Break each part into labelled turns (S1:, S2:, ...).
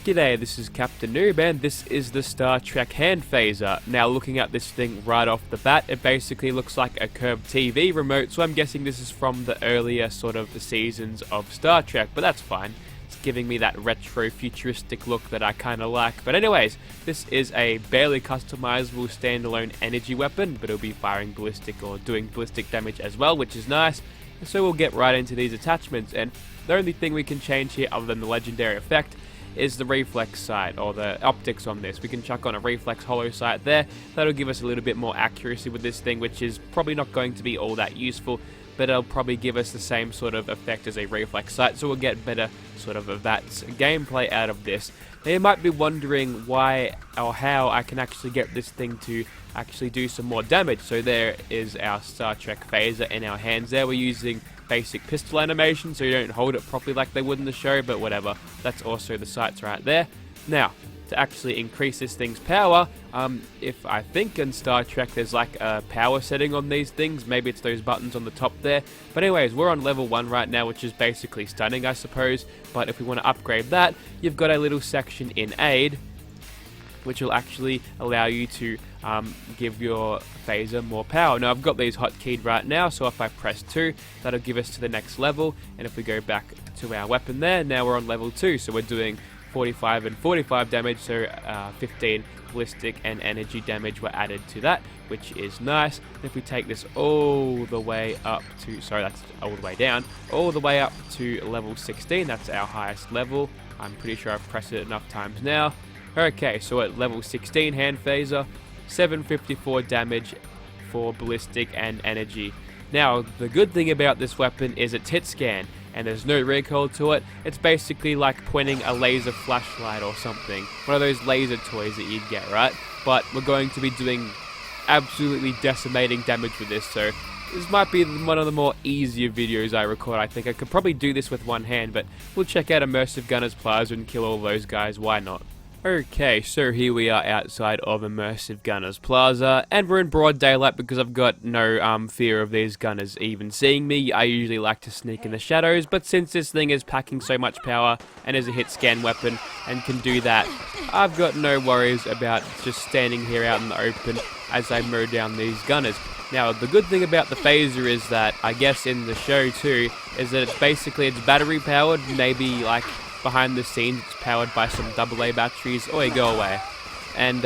S1: G'day, this is Captainoob and this is the Star Trek hand phaser. Now looking at this thing right off the bat, it basically looks like a curved TV remote, so I'm guessing this is from the earlier sort of seasons of Star Trek, but that's fine. It's giving me that retro futuristic look that I kinda like. But anyways, this is a barely customizable standalone energy weapon, but it'll be firing ballistic or doing ballistic damage as well, which is nice. So we'll get right into these attachments, and the only thing we can change here other than the legendary effect is the reflex sight, or the optics on this. We can chuck on a reflex hollow sight there. That'll give us a little bit more accuracy with this thing, which is probably not going to be all that useful, but it'll probably give us the same sort of effect as a reflex sight, so we'll get better sort of that gameplay out of this. Now you might be wondering why or how I can actually get this thing to actually do some more damage. So there is our Star Trek phaser in our hands there. We're using basic pistol animation, so you don't hold it properly like they would in the show, but whatever. That's also the sights right there. Now, to actually increase this thing's power, if I think in Star Trek there's like a power setting on these things, maybe it's those buttons on the top there. But anyways, we're on level 1 right now, which is basically stunning, I suppose. But if we want to upgrade that, you've got a little section in aid, which will actually allow you to give your phaser more power. Now I've got these hotkeyed right now, so if I press 2, that'll give us to the next level. And if we go back to our weapon there, now we're on level 2, so we're doing 45 and 45 damage, so 15 ballistic and energy damage were added to that, which is nice. And if we take this all the way up to, sorry, that's all the way down, all the way up to level 16, that's our highest level. I'm pretty sure I've pressed it enough times now. Okay, so at level 16 hand phaser, 754 damage for ballistic and energy. Now, the good thing about this weapon is it's hit scan, and there's no recoil to it. It's basically like pointing a laser flashlight or something. One of those laser toys that you'd get, right? But we're going to be doing absolutely decimating damage with this, so this might be one of the more easier videos I record. I think I could probably do this with one hand, but we'll check out Immersive Gunner's Plaza and kill all those guys, why not? Okay, so here we are outside of Immersive Gunners Plaza, and we're in broad daylight because I've got no fear of these gunners even seeing me. I usually like to sneak in the shadows, but since this thing is packing so much power and is a hit scan weapon and can do that, I've got no worries about just standing here out in the open as I mow down these gunners. Now, the good thing about the phaser is that, I guess in the show too, is that it's battery powered, maybe like behind the scenes it's powered by some AA batteries. Oh, you go away. And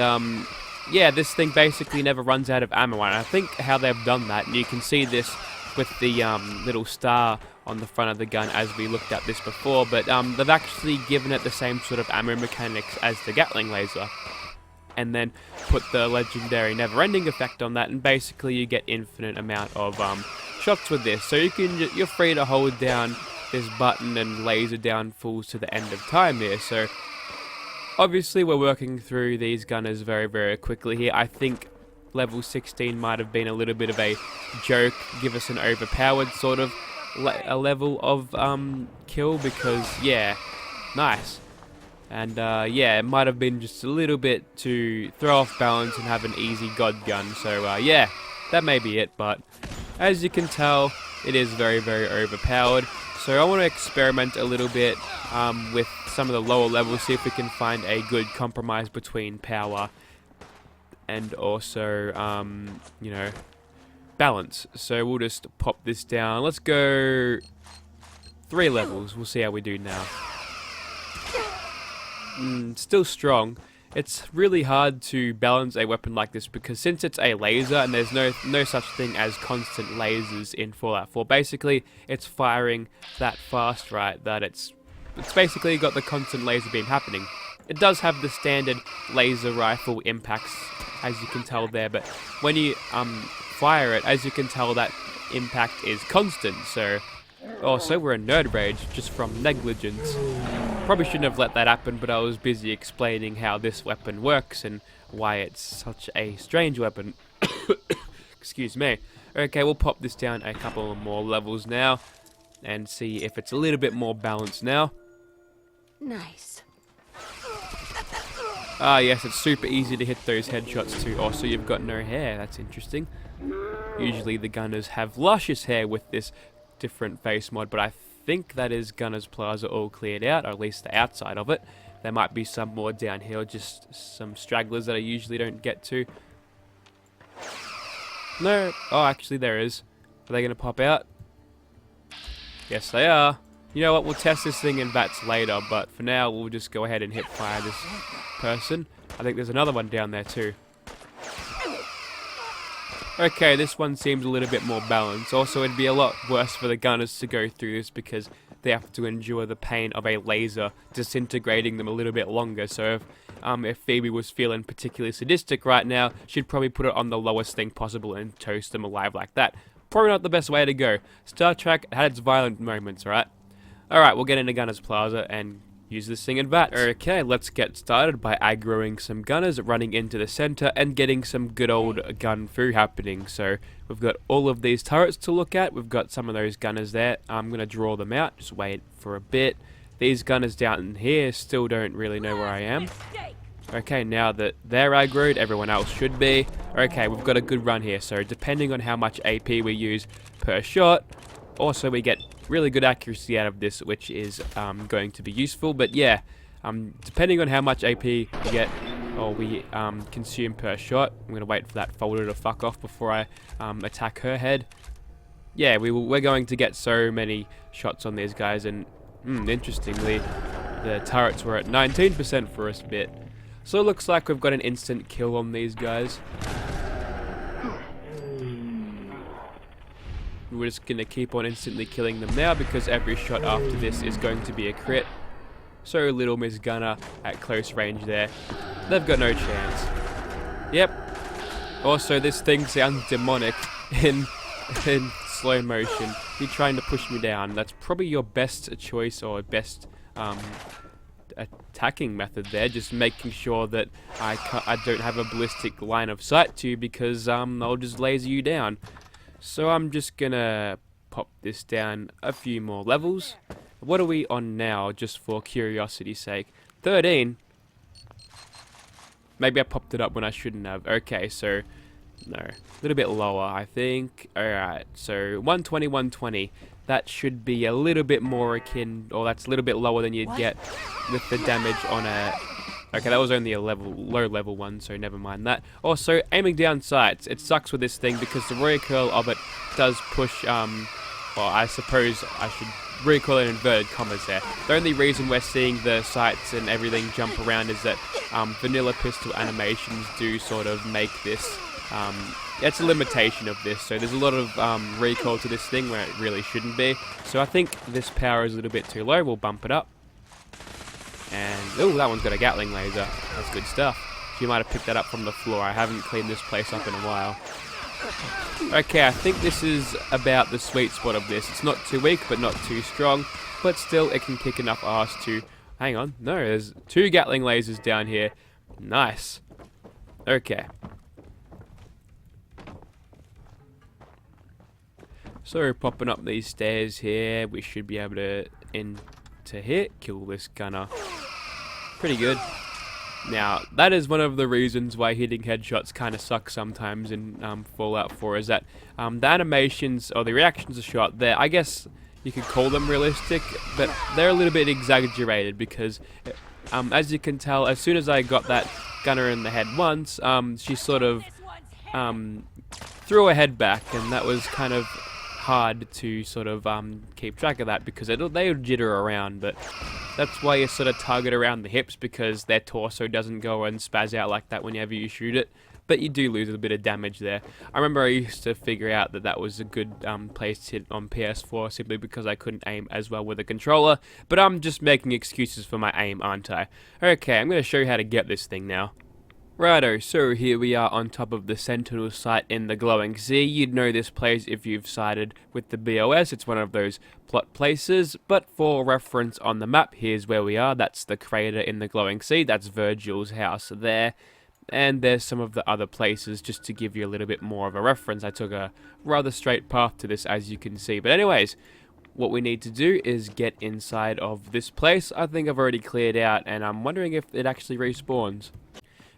S1: yeah, this thing basically never runs out of ammo, and I think how they've done that, and you can see this with the little star on the front of the gun as we looked at this before, but they've actually given it the same sort of ammo mechanics as the Gatling laser, and then put the legendary never-ending effect on that, and basically you get infinite amount of shots with this. So you're free to hold down this button and laser down fools to the end of time here. So obviously we're working through these gunners very, very quickly here. I think level 16 might have been a little bit of a joke, give us an overpowered sort of a level of kill, because yeah, nice. And yeah, it might have been just a little bit to throw off balance and have an easy god gun. So yeah, that may be it, but as you can tell, it is very, very overpowered. So I want to experiment a little bit with some of the lower levels, see if we can find a good compromise between power and also, you know, balance. So we'll just pop this down. Let's go 3 levels. We'll see how we do now. Still strong. It's really hard to balance a weapon like this because since it's a laser and there's no such thing as constant lasers in Fallout 4, basically it's firing that fast, right, that it's basically got the constant laser beam happening. It does have the standard laser rifle impacts, as you can tell there, but when you fire it, as you can tell, that impact is constant. So also we're in nerd rage just from negligence. Probably shouldn't have let that happen, but I was busy explaining how this weapon works and why it's such a strange weapon. Excuse me. Okay, we'll pop this down a couple more levels now and see if it's a little bit more balanced now.
S2: Nice.
S1: Ah yes, it's super easy to hit those headshots too. Also, you've got no hair, that's interesting. Usually the gunners have luscious hair with this different face mod, but I think that is Gunner's Plaza all cleared out, or at least the outside of it. There might be some more down here, just some stragglers that I usually don't get to. No. Oh, actually there is. Are they going to pop out? Yes, they are. You know what? We'll test this thing in VATS later, but for now, we'll just go ahead and hip fire this person. I think there's another one down there too. Okay, this one seems a little bit more balanced. Also, it'd be a lot worse for the gunners to go through this because they have to endure the pain of a laser disintegrating them a little bit longer. So if Phoebe was feeling particularly sadistic right now, she'd probably put it on the lowest thing possible and toast them alive like that. Probably not the best way to go. Star Trek had its violent moments, right? Alright, we'll get into Gunners Plaza and use this thing in VATS. Okay, let's get started by aggroing some gunners, running into the center, and getting some good old gun fu happening. So, we've got all of these turrets to look at. We've got some of those gunners there. I'm going to draw them out. Just wait for a bit. These gunners down in here still don't really know where I am. Okay, now that they're aggroed, everyone else should be. Okay, we've got a good run here. So, depending on how much AP we use per shot, also we get really good accuracy out of this, which is going to be useful. But yeah, depending on how much AP we get or we consume per shot, I'm going to wait for that folder to fuck off before I attack her head. Yeah, we're going to get so many shots on these guys, and interestingly, the turrets were at 19% for a bit. So it looks like we've got an instant kill on these guys. We're just going to keep on instantly killing them now because every shot after this is going to be a crit. So Little Miss Gunner at close range there. They've got no chance. Yep. Also, this thing sounds demonic in slow motion. You're trying to push me down. That's probably your best choice or best attacking method there. Just making sure that I don't have a ballistic line of sight to you because I'll just laser you down. So I'm just gonna pop this down a few more levels. What are we on now, just for curiosity's sake? 13? Maybe I popped it up when I shouldn't have. Okay, so, no. A little bit lower, I think. Alright, so 120, 120. That should be a little bit more akin, or that's a little bit lower than you'd get with the damage on a... Okay, that was only a low level one, so never mind that. Also, aiming down sights. It sucks with this thing because the recoil of it does push, well, I suppose I should recoil in inverted commas there. The only reason we're seeing the sights and everything jump around is that vanilla pistol animations do sort of make this, it's a limitation of this. So there's a lot of recoil to this thing where it really shouldn't be. So I think this power is a little bit too low. We'll bump it up. And, oh, that one's got a Gatling laser. That's good stuff. You might have picked that up from the floor. I haven't cleaned this place up in a while. Okay, I think this is about the sweet spot of this. It's not too weak, but not too strong. But still, it can kick enough ass to... Hang on. No, there's 2 Gatling lasers down here. Nice. Okay. So, popping up these stairs here, we should be able to... to hit, kill this gunner. Pretty good. Now, that is one of the reasons why hitting headshots kind of suck sometimes in Fallout 4, is that the animations or the reactions of shot there, I guess you could call them realistic, but they're a little bit exaggerated because, as you can tell, as soon as I got that gunner in the head once, she sort of threw her head back, and that was kind of hard to sort of keep track of that because they would jitter around, but that's why you sort of target around the hips because their torso doesn't go and spaz out like that whenever you shoot it, but you do lose a bit of damage there. I remember I used to figure out that that was a good place to hit on PS4 simply because I couldn't aim as well with a controller, but I'm just making excuses for my aim, aren't I? Okay, I'm going to show you how to get this thing now. Righto, so here we are on top of the Sentinel site in the Glowing Sea. You'd know this place if you've sided with the BOS, it's one of those plot places, but for reference on the map, here's where we are. That's the crater in the Glowing Sea, that's Virgil's house there, and there's some of the other places just to give you a little bit more of a reference. I took a rather straight path to this, as you can see, but anyways, what we need to do is get inside of this place. I think I've already cleared out, and I'm wondering if it actually respawns.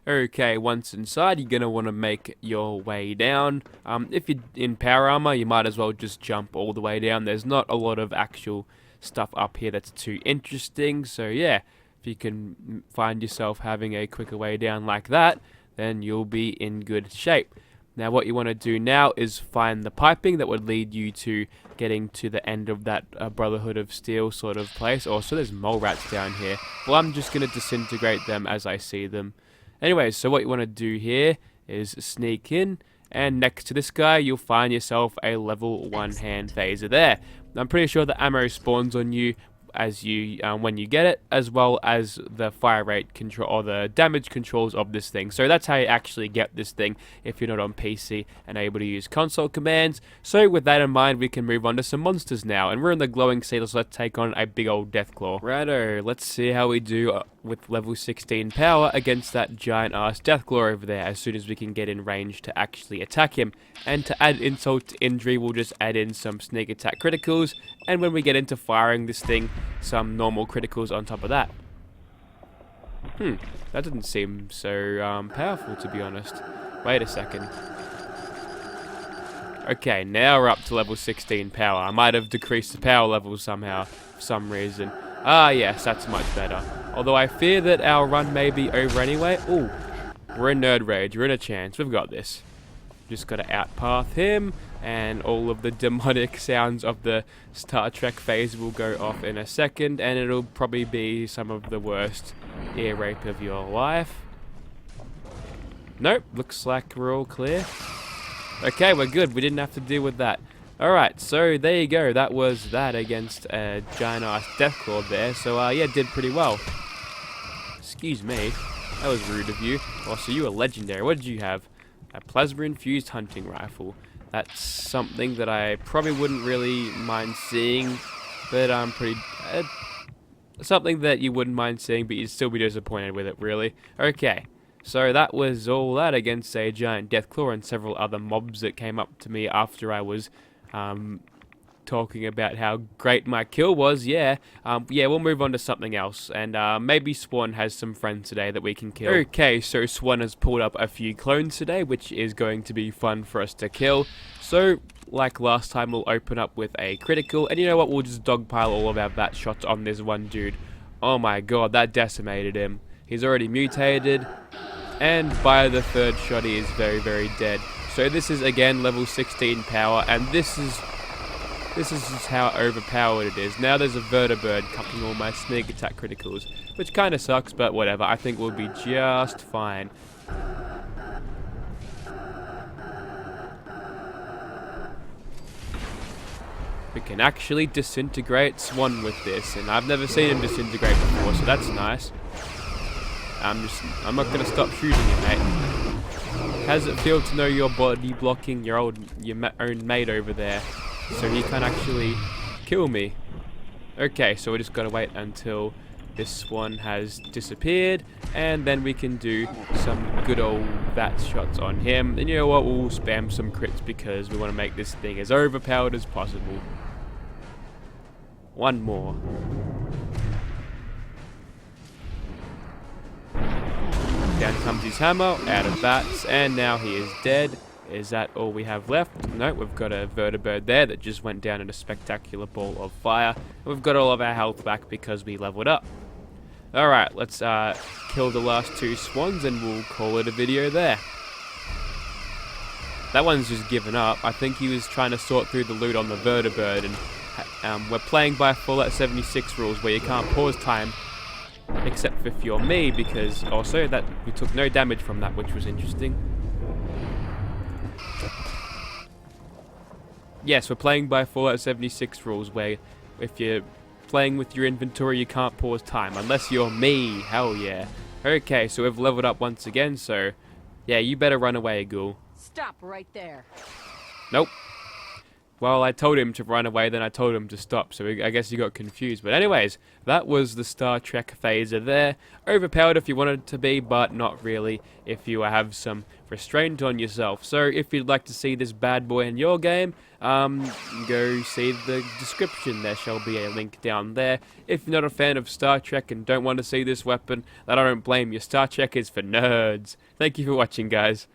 S1: Okay, once inside, you're going to want to make your way down. If you're in power armor, you might as well just jump all the way down. There's not a lot of actual stuff up here that's too interesting. So yeah, If you can find yourself having a quicker way down like that, then you'll be in good shape. Now what you want to do now is find the piping that would lead you to getting to the end of that Brotherhood of Steel sort of place. Also, there's mole rats down here. Well, I'm just going to disintegrate them as I see them. Anyways, so what you want to do here is sneak in, and next to this guy, you'll find yourself a level 1 hand phaser there. I'm pretty sure the ammo spawns on you as you when you get it, as well as the fire rate control or the damage controls of this thing. So that's how you actually get this thing if you're not on PC and able to use console commands. So with that in mind, we can move on to some monsters now, and we're in the glowing sea, so let's take on a big old Deathclaw. Righto, let's see how we do with level 16 power against that giant ass Deathclaw over there as soon as we can get in range to actually attack him. And to add insult to injury, we'll just add in some sneak attack criticals, and when we get into firing this thing, some normal criticals on top of that. That didn't seem so powerful, to be honest. Wait a second. Okay, now we're up to level 16 power. I might have decreased the power level somehow, for some reason. Ah, yes, that's much better. Although I fear that our run may be over anyway. Ooh, we're in Nerd Rage. We're in a chance. We've got this. Just got to outpath him, and all of the demonic sounds of the Star Trek phase will go off in a second, and it'll probably be some of the worst ear rape of your life. Nope, looks like we're all clear. Okay, we're good. We didn't have to deal with that. Alright, so there you go. That was that against a giant-ass Deathclaw there. So, yeah, did pretty well. Excuse me. That was rude of you. Oh, so you were legendary. What did you have? A plasma-infused hunting rifle. That's something that I probably wouldn't really mind seeing, but I'm pretty... something that you wouldn't mind seeing, but you'd still be disappointed with it, really. Okay, so that was all that against a giant Deathclaw and several other mobs that came up to me after I was talking about how great my kill was. Yeah, we'll move on to something else, and maybe Swan has some friends today that we can kill. Okay, so Swan has pulled up a few clones today, which is going to be fun for us to kill. So, like last time, we'll open up with a critical, and you know what, we'll just dogpile all of our bat shots on this one dude. Oh my god, that decimated him. He's already mutated, and by the third shot he is very, very dead. So this is again level 16 power, and this is just how overpowered it is. Now there's a vertibird cutting all my sneak attack criticals, which kind of sucks, but whatever. I think we'll be just fine. We can actually disintegrate Swan with this, and I've never seen him disintegrate before, so that's nice. I'm not gonna stop shooting you, mate. How does it feel to know your body blocking your own mate over there, so he can't actually kill me? Okay, so we just gotta wait until this one has disappeared, and then we can do some good old bat shots on him. And you know what? We'll spam some crits because we want to make this thing as overpowered as possible. One more. Down comes his hammer, out of bats, and now he is dead. Is that all we have left? No, we've got a vertibird there that just went down in a spectacular ball of fire. We've got all of our health back because we leveled up. Alright, let's kill the last two swans and we'll call it a video there. That one's just given up. I think he was trying to sort through the loot on the vertibird, and we're playing by Fallout 76 rules where you can't pause time except if you're me, because also that we took no damage from that, which was interesting. Yes, we're playing by Fallout 76 rules where if you're playing with your inventory you can't pause time unless you're me. Hell yeah. Okay, so we've leveled up once again, so yeah, you better run away, ghoul.
S2: Stop right there.
S1: Nope. Well, I told him to run away, then I told him to stop, so I guess you got confused. But anyways, that was the Star Trek phaser there. Overpowered if you wanted it to be, but not really if you have some restraint on yourself. So if you'd like to see this bad boy in your game, go see the description. There shall be a link down there. If you're not a fan of Star Trek and don't want to see this weapon, then I don't blame you. Star Trek is for nerds. Thank you for watching, guys.